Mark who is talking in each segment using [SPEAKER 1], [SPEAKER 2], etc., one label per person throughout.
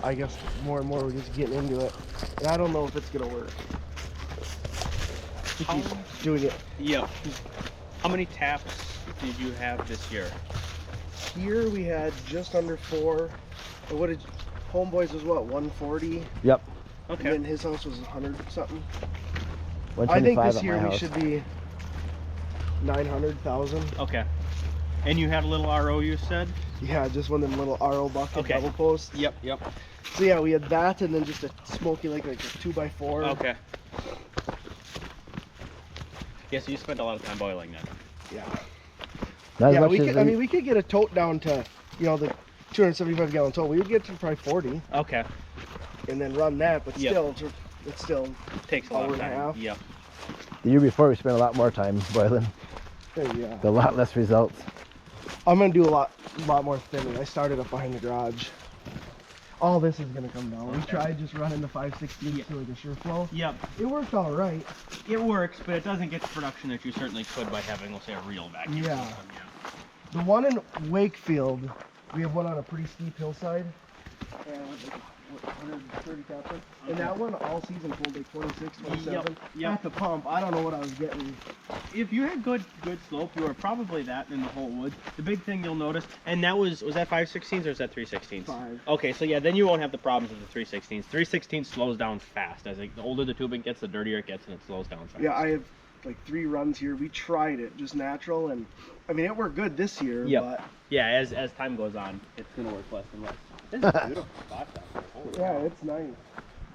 [SPEAKER 1] I guess more and more we're just getting into it. And I don't know if it's gonna work. To keep doing it.
[SPEAKER 2] Yep. How many taps did you have this year?
[SPEAKER 1] Here we had just under 4. And what did Homeboys was what, 140?
[SPEAKER 3] Yep.
[SPEAKER 2] Okay.
[SPEAKER 1] And then his house was 100 something.
[SPEAKER 3] 125
[SPEAKER 1] I think this
[SPEAKER 3] at
[SPEAKER 1] year
[SPEAKER 3] my
[SPEAKER 1] we
[SPEAKER 3] house.
[SPEAKER 1] should be 900,000.
[SPEAKER 2] Okay. And you had a little RO, you said?
[SPEAKER 1] Yeah, just one of them little RO bucket
[SPEAKER 2] Okay.
[SPEAKER 1] double posts.
[SPEAKER 2] Yep, yep.
[SPEAKER 1] So yeah, we had that and then just a smoky like a 2x4.
[SPEAKER 2] Okay. Yeah, so you spent a lot of time boiling then.
[SPEAKER 1] Yeah.
[SPEAKER 3] Not as
[SPEAKER 1] Yeah,
[SPEAKER 3] much
[SPEAKER 1] we
[SPEAKER 3] as
[SPEAKER 1] could,
[SPEAKER 3] we-
[SPEAKER 1] I mean, we could get a tote down to, you know, the 275 gallon tote. We would get to probably 40
[SPEAKER 2] Okay.
[SPEAKER 1] and then run that, but
[SPEAKER 2] Yep.
[SPEAKER 1] still, it still
[SPEAKER 2] Takes a lot
[SPEAKER 1] hour
[SPEAKER 2] of
[SPEAKER 1] and a
[SPEAKER 2] time.
[SPEAKER 1] half.
[SPEAKER 2] Yep.
[SPEAKER 3] The year before we spent a lot more time boiling.
[SPEAKER 1] Yeah.
[SPEAKER 3] A lot less results.
[SPEAKER 1] I'm gonna do a lot more thinning. I started up behind the garage. All this is gonna come down. We
[SPEAKER 2] Okay.
[SPEAKER 1] tried just running the 5/16
[SPEAKER 2] Yeah.
[SPEAKER 1] to like a sure flow.
[SPEAKER 2] Yep.
[SPEAKER 1] It worked all right.
[SPEAKER 2] It works, but it doesn't get the production that you certainly could by having, let's say, a real vacuum
[SPEAKER 1] Yeah.
[SPEAKER 2] system. Yeah.
[SPEAKER 1] The one in Wakefield, we have one on a pretty steep hillside, and with like 130 taps, and that one all season pulled like 26, 27.
[SPEAKER 2] Yep.
[SPEAKER 1] At the pump, I don't know what I was getting.
[SPEAKER 2] If you had good slope, you were probably that in the whole wood. The big thing you'll notice, and that was that 5/16s or was that 3/16s?
[SPEAKER 1] 5.
[SPEAKER 2] Okay, so yeah, then you won't have the problems with the 3/16s. 3/16 slows down fast. As the older the tubing gets, the dirtier it gets, and it slows down fast.
[SPEAKER 1] Yeah, I have like 3 runs here. We tried it, just natural, and I mean it worked good this year.
[SPEAKER 2] Yep.
[SPEAKER 1] But
[SPEAKER 2] Yeah, as time goes on, it's gonna work less and less. This is a beautiful spot down here. Holy
[SPEAKER 1] yeah,
[SPEAKER 2] cow.
[SPEAKER 1] it's nice.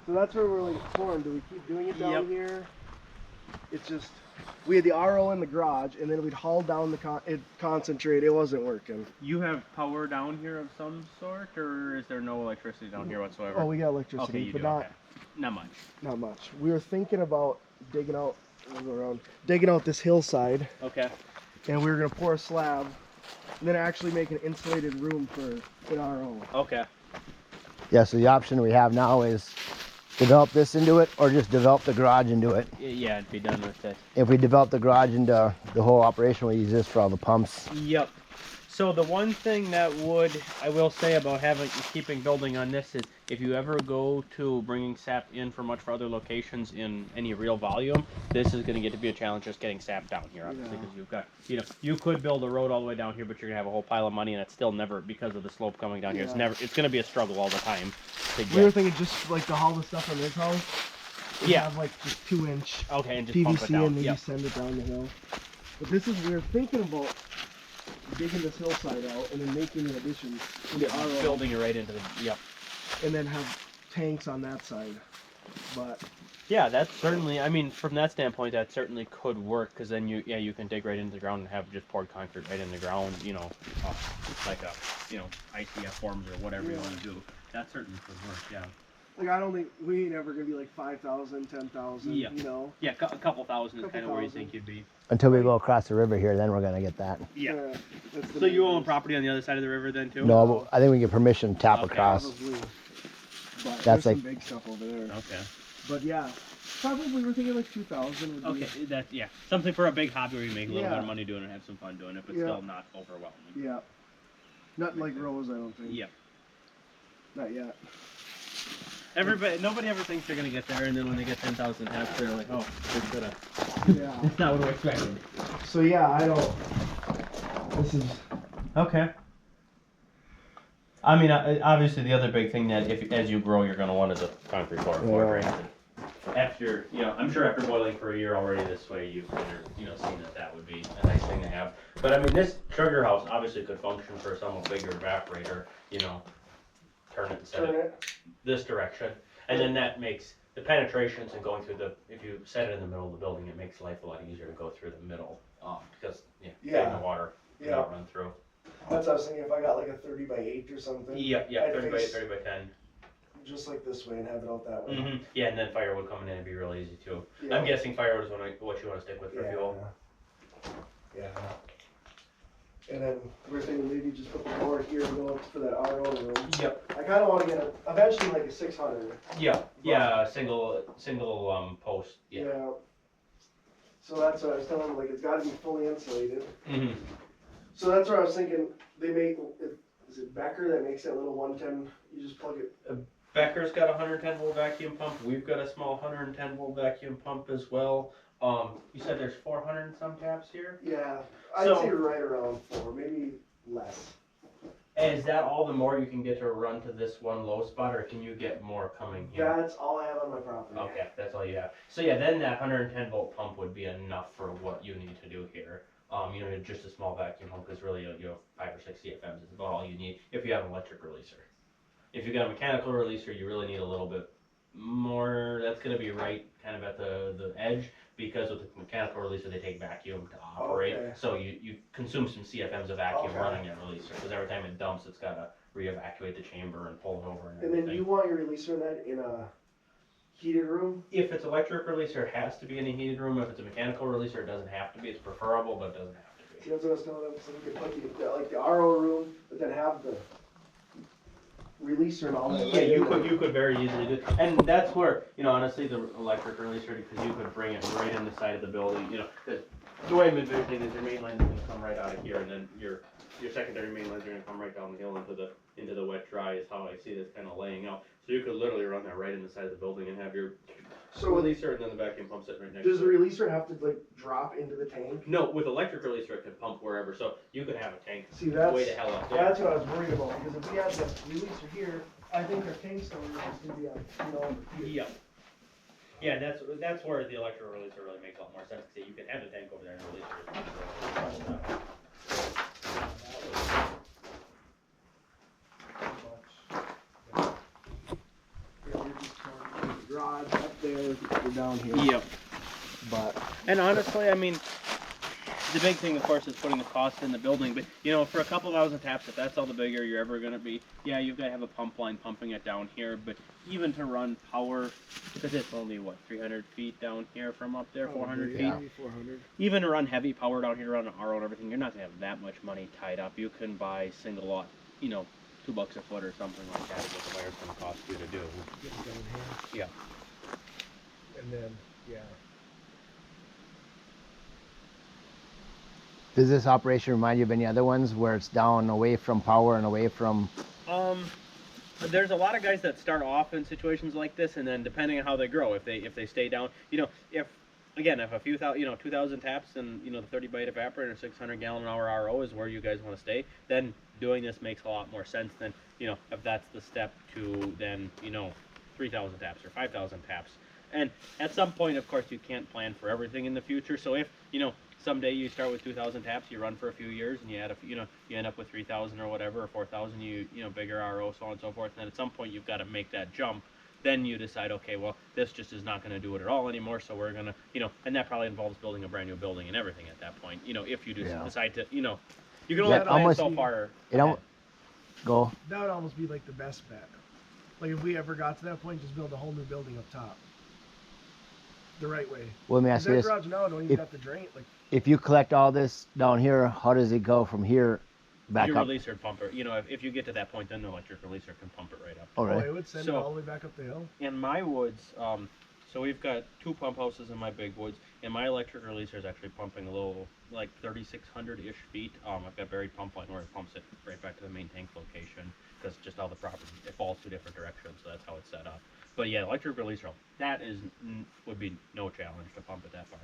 [SPEAKER 1] So that's where we're like torn. Do we keep doing it down
[SPEAKER 2] Yep.
[SPEAKER 1] here? It's just we had the RO in the garage, and then we'd haul down the concentrate. It wasn't working.
[SPEAKER 2] You have power down here of some sort, or is there no electricity down here whatsoever?
[SPEAKER 1] Oh, we got electricity,
[SPEAKER 2] okay, you
[SPEAKER 1] but
[SPEAKER 2] do.
[SPEAKER 1] not
[SPEAKER 2] Okay. Not much.
[SPEAKER 1] not much. We were thinking about digging out. We'll go around, digging out this hillside,
[SPEAKER 2] Okay.
[SPEAKER 1] and we were gonna pour a slab, and then actually make an insulated room for an RO.
[SPEAKER 2] Okay.
[SPEAKER 3] Yeah, so the option we have now is develop this into it or just develop the garage into it.
[SPEAKER 2] Yeah, be done with it.
[SPEAKER 3] If we develop the garage into the whole operation, we use this for all the pumps.
[SPEAKER 2] Yep. So the one thing that I will say about keeping building on this is if you ever go to bringing sap in for much for other locations in any real volume, this is going to get to be a challenge just getting sap down here, obviously, because you've got, you could build a road all the way down here, but you're going to have a whole pile of money, and it's still never, because of the slope coming down here, it's going to be a struggle all the time to get.
[SPEAKER 1] We were thinking just like to haul the stuff from this house. and
[SPEAKER 2] Yeah.
[SPEAKER 1] Have like just 2-inch
[SPEAKER 2] Okay, and just pump it
[SPEAKER 1] PVC
[SPEAKER 2] down.
[SPEAKER 1] and maybe
[SPEAKER 2] Yep.
[SPEAKER 1] send it down the hill. But this is we were thinking about digging this hillside out and then making an addition to the RO,
[SPEAKER 2] Building it right into the, yep.
[SPEAKER 1] and then have tanks on that side. But
[SPEAKER 2] Yeah, that's certainly, I mean, from that standpoint, that certainly could work, because then you can dig right into the ground and have just poured concrete right in the ground, like a, ICF forms or whatever you want to do. That certainly could work, yeah.
[SPEAKER 1] like I don't think we ain't ever gonna be like 5,000, 10,000.
[SPEAKER 2] Yeah.
[SPEAKER 1] You know.
[SPEAKER 2] Yeah, a couple thousand is
[SPEAKER 1] Couple
[SPEAKER 2] kind of where you
[SPEAKER 1] thousand.
[SPEAKER 2] think you'd be.
[SPEAKER 3] Until we go across the river here, then we're gonna get that.
[SPEAKER 2] Yeah.
[SPEAKER 1] That's the
[SPEAKER 2] So you
[SPEAKER 1] main
[SPEAKER 2] own
[SPEAKER 1] thing.
[SPEAKER 2] property on the other side of the river then, too?
[SPEAKER 3] No, but I think we get permission to tap
[SPEAKER 2] Okay.
[SPEAKER 3] across.
[SPEAKER 1] Probably. But
[SPEAKER 3] That's
[SPEAKER 1] there's
[SPEAKER 3] like-
[SPEAKER 1] some big stuff over there.
[SPEAKER 2] Okay.
[SPEAKER 1] But yeah, probably we're thinking like 2,000 would be.
[SPEAKER 2] Okay, something for a big hobby where you make a little bit of
[SPEAKER 1] Yeah.
[SPEAKER 2] money doing it and have some fun doing it, but
[SPEAKER 1] Yeah.
[SPEAKER 2] still not overwhelming.
[SPEAKER 1] Yeah. Not like Rose, I don't think.
[SPEAKER 2] Yep.
[SPEAKER 1] Not yet.
[SPEAKER 2] Nobody ever thinks they're gonna get there, and then when they get 10,000 taps, they're like, "Oh, we should have."
[SPEAKER 1] Yeah.
[SPEAKER 2] That's not what we expected.
[SPEAKER 1] So yeah, I don't. This is.
[SPEAKER 2] Okay. I mean, obviously, the other big thing that as you grow, you're gonna want is a concrete floor, right? After, I'm sure after boiling for a year already this way, you've seen that would be a nice thing to have. But I mean, this sugar house obviously could function for a somewhat bigger evaporator. Turn it instead of this direction, and then that makes the penetrations and going through if you set it in the middle of the building, it makes life a lot easier to go through the middle, because getting the water not run through.
[SPEAKER 1] That's what I was thinking. If I got like a 30 by 8 or something.
[SPEAKER 2] Yeah,
[SPEAKER 1] I'd
[SPEAKER 2] 30 by
[SPEAKER 1] face
[SPEAKER 2] 10.
[SPEAKER 1] Just like this way and have it out that way.
[SPEAKER 2] Mm-hmm. Yeah, and then firewood coming in would be real easy too.
[SPEAKER 1] Yeah.
[SPEAKER 2] I'm guessing firewood is what you want to stick with for fuel.
[SPEAKER 1] Yeah. And then we're thinking maybe just put the board here and go for that RO room.
[SPEAKER 2] Yep.
[SPEAKER 1] I kind of want to get eventually like a 600.
[SPEAKER 2] Yeah, single post. Yeah.
[SPEAKER 1] So that's what I was telling them, like it's got to be fully insulated.
[SPEAKER 2] Mm-hmm.
[SPEAKER 1] So that's what I was thinking. They make is it Becker that makes that little 110? You just plug it.
[SPEAKER 2] Becker's got a 110 volt vacuum pump. We've got a small 110 volt vacuum pump as well. You said there's 400 and some taps here?
[SPEAKER 1] Yeah, I'd
[SPEAKER 2] So-
[SPEAKER 1] say right around 4, maybe less.
[SPEAKER 2] And is that all the more you can get to run to this one low spot, or can you get more coming here?
[SPEAKER 1] That's all I have on my property.
[SPEAKER 2] Okay, that's all you have. So yeah, then that 110 volt pump would be enough for what you need to do here. Just a small vacuum pump is really, 5 or 6 CFMs is about all you need if you have an electric releaser. If you got a mechanical releaser, you really need a little bit more. That's going to be right kind of at the edge, because with the mechanical releaser they take vacuum to operate.
[SPEAKER 1] Okay.
[SPEAKER 2] So you consume some CFMs of vacuum
[SPEAKER 1] Okay.
[SPEAKER 2] running that releaser, because every time it dumps, it's got to re-evacuate the chamber and pull it over and
[SPEAKER 1] And
[SPEAKER 2] everything.
[SPEAKER 1] then you want your releaser in that in a heated room?
[SPEAKER 2] If it's electric releaser, it has to be in a heated room. If it's a mechanical releaser, it doesn't have to be. It's preferable, but it doesn't have to be.
[SPEAKER 1] See, that's what I was telling them. So we could put like the RO room, but then have the releaser and all that.
[SPEAKER 2] Yeah, you could very easily do, and that's where, honestly, the electric releaser, because you could bring it right in the side of the building, the way I'm envisioning is your main line is gonna come right out of here, and then your secondary main lines are gonna come right down the hill into the wet dry is how I see this kind of laying out. So you could literally run that right in the side of the building and have your releaser and then the vacuum pump sitting right next to it.
[SPEAKER 1] Does the releaser have to like drop into the tank?
[SPEAKER 2] No, with electric releaser it can pump wherever, so you could have a tank
[SPEAKER 1] See, that's
[SPEAKER 2] way the hell up there.
[SPEAKER 1] that's what I was worried about, because if we had the releaser here, I think our tank storage is gonna be on, here.
[SPEAKER 2] Yeah. Yeah, that's where the electric releaser really makes a lot more sense, because you can have the tank over there and release it.
[SPEAKER 1] Garage up there, we're down here.
[SPEAKER 2] Yep.
[SPEAKER 1] But
[SPEAKER 2] And honestly, I mean, the big thing, of course, is putting the cost in the building. But, for a couple thousand taps, if that's all the bigger you're ever going to be, yeah, you've got to have a pump line pumping it down here. But even to run power, because it's only, 300 feet down here from up there, 400 feet?
[SPEAKER 1] yeah, 400.
[SPEAKER 2] Even to run heavy power down here, run an RO and everything, you're not going to have that much money tied up. You can buy single lot, $2 a foot or something like that is what the wire's going to cost you to do.
[SPEAKER 1] Get it down here.
[SPEAKER 2] Yeah.
[SPEAKER 1] And then, yeah.
[SPEAKER 3] Does this operation remind you of any other ones where it's down away from power and away from?
[SPEAKER 2] There's a lot of guys that start off in situations like this, and then depending on how they grow, if they stay down, if a few thousand, 2,000 taps and the 30 by 8 evaporator and a 600 gallon an hour RO is where you guys want to stay, then doing this makes a lot more sense than if that's the step to then 3,000 taps or 5,000 taps. And at some point, of course, you can't plan for everything in the future. So if someday you start with 2,000 taps, you run for a few years, and you add you end up with 3,000 or whatever, or 4,000, bigger RO, so on and so forth. And then at some point, you've got to make that jump. Then you decide, okay, well, this just is not going to do it at all anymore. So we're gonna, and that probably involves building a brand new building and everything at that point. If you decide to, you can only plan
[SPEAKER 3] almost-
[SPEAKER 2] so far.
[SPEAKER 3] Go.
[SPEAKER 1] That would almost be like the best bet. Like if we ever got to that point, just build a whole new building up top. The right way.
[SPEAKER 3] Well, let me
[SPEAKER 1] 'Cause
[SPEAKER 3] ask you
[SPEAKER 1] that
[SPEAKER 3] this:
[SPEAKER 1] garage now don't even
[SPEAKER 3] If-
[SPEAKER 1] got the drain. Like
[SPEAKER 3] if you collect all this down here, how does it go from here back
[SPEAKER 2] Your
[SPEAKER 3] up?
[SPEAKER 2] releaser pumper, if you get to that point, then the electric releaser can pump it right up.
[SPEAKER 3] Oh,
[SPEAKER 1] oh,
[SPEAKER 3] really?
[SPEAKER 1] it would send
[SPEAKER 2] So-
[SPEAKER 1] it all the way back up the hill.
[SPEAKER 2] In my woods, so we've got 2 pump houses in my big woods, and my electric releaser is actually pumping a little, like 3,600-ish feet. I've got buried pump line where it pumps it right back to the main tank location, because just all the property, it falls 2 different directions, so that's how it's set up. But yeah, electric releaser, that would be no challenge to pump it that far.